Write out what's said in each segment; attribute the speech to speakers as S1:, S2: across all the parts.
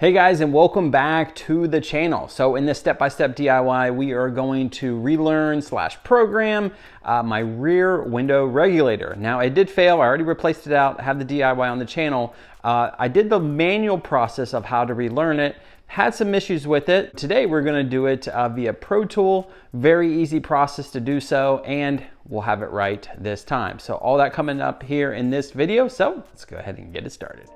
S1: Hey guys, and welcome back to the channel. So in this step-by-step DIY, we are going to relearn/program my rear window regulator. Now it did fail, I already replaced it out, I have the DIY on the channel. I did the manual process of how to relearn it, had some issues with it. Today we're gonna do it via Pro Tool, very easy process to do so, and we'll have it right this time. So all that coming up here in this video, so let's go ahead and get it started.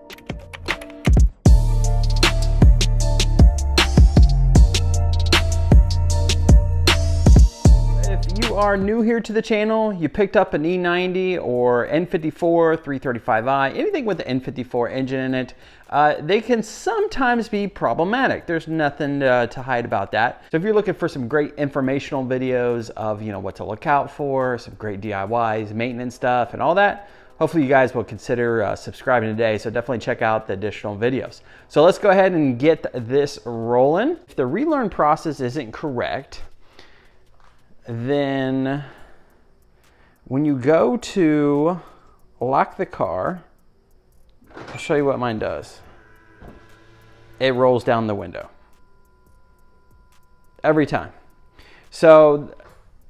S1: If you are new here to the channel, you picked up an E90 or N54, 335i, anything with the N54 engine in it, they can sometimes be problematic. There's nothing to hide about that. So if you're looking for some great informational videos of what to look out for, some great DIYs, maintenance stuff and all that, hopefully you guys will consider subscribing today. So definitely check out the additional videos. So let's go ahead and get this rolling. If the relearn process isn't correct, then when you go to lock the car, I'll show you what mine does. It rolls down the window every time. So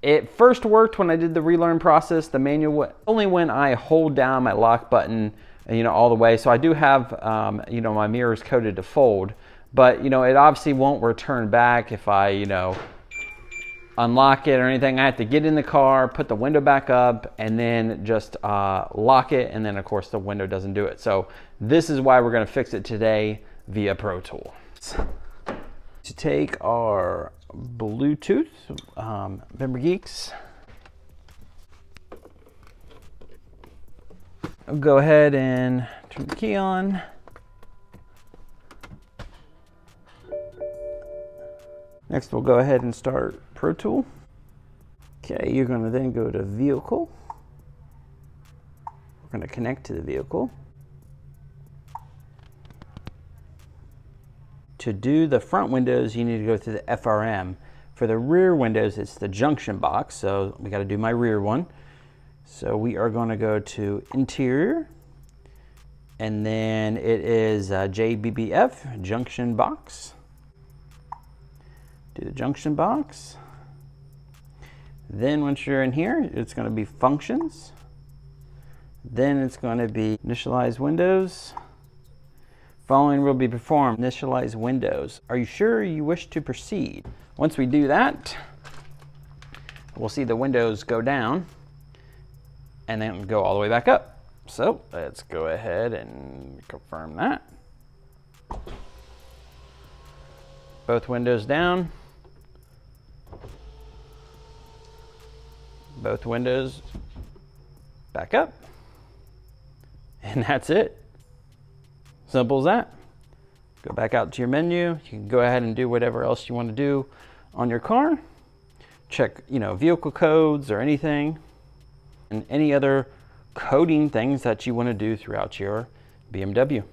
S1: it first worked when I did the relearn process, the manual, only when I hold down my lock button, all the way. So I do have, my mirrors coded to fold, but it obviously won't return back if I, unlock it or anything. I have to get in the car, put the window back up, and then just lock it, and then of course the window doesn't do it. So this is why we're going to fix it today via Pro Tool. To take our Bluetooth, member geeks, I'll go ahead and turn the key on. Next, we'll go ahead and start Pro Tool. Okay, you're going to then go to Vehicle. We're going to connect to the vehicle. To do the front windows, you need to go through the FRM. For the rear windows, it's the junction box. So we got to do my rear one. So we are going to go to Interior, and then it is JBBF, junction box. Do the junction box. Then once you're in here, it's going to be functions. Then it's going to be initialize windows. Following will be performed. Initialize windows. Are you sure you wish to proceed? Once we do that, we'll see the windows go down and then go all the way back up. So let's go ahead and confirm that. Both windows down. Both windows back up, and that's it. Simple as that. Go back out to your menu. You can go ahead and do whatever else you want to do on your car. Check, vehicle codes or anything, and any other coding things that you want to do throughout your BMW.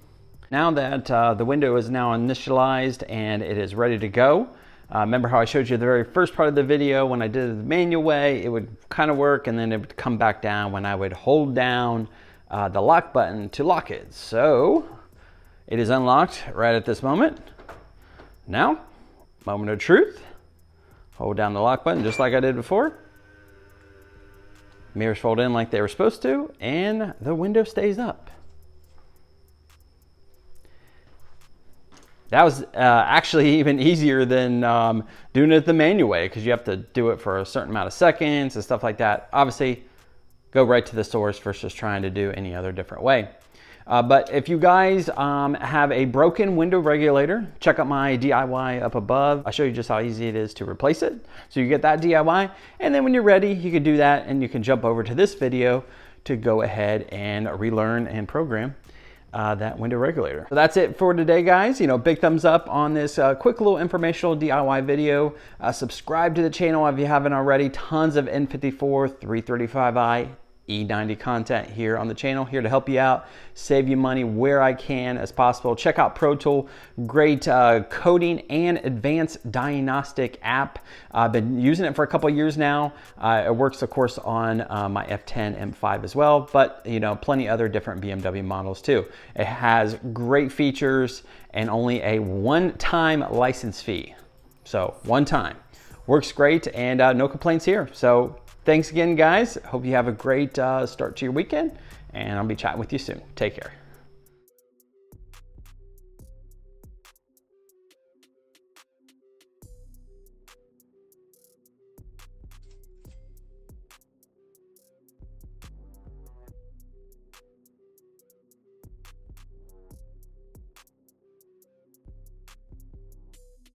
S1: Now that the window is now initialized and it is ready to go, remember how I showed you the very first part of the video when I did it the manual way, it would kind of work and then it would come back down when I would hold down the lock button to lock it. So it is unlocked right at this moment. Now, moment of truth. Hold down the lock button just like I did before. Mirrors fold in like they were supposed to, and the window stays up. That was actually even easier than doing it the manual way, because you have to do it for a certain amount of seconds and stuff like that. Obviously, go right to the source versus trying to do any other different way. But if you guys have a broken window regulator, check out my DIY up above. I'll show you just how easy it is to replace it. So you get that DIY, and then when you're ready, you can do that, and you can jump over to this video to go ahead and relearn and program that window regulator. So that's it for today, guys. Big thumbs up on this quick little informational DIY video. Subscribe to the channel if you haven't already. Tons of N54, 335i E90 content here on the channel, here to help you out, save you money where I can as possible. Check out Pro Tool, great coding and advanced diagnostic app. I've been using it for a couple of years now. It works, of course, on my F10 M5 as well, but you know, plenty other different BMW models too. It has great features and only a one-time license fee. So one time. Works great, and no complaints here. So thanks again, guys. Hope you have a great start to your weekend, and I'll be chatting with you soon. Take care.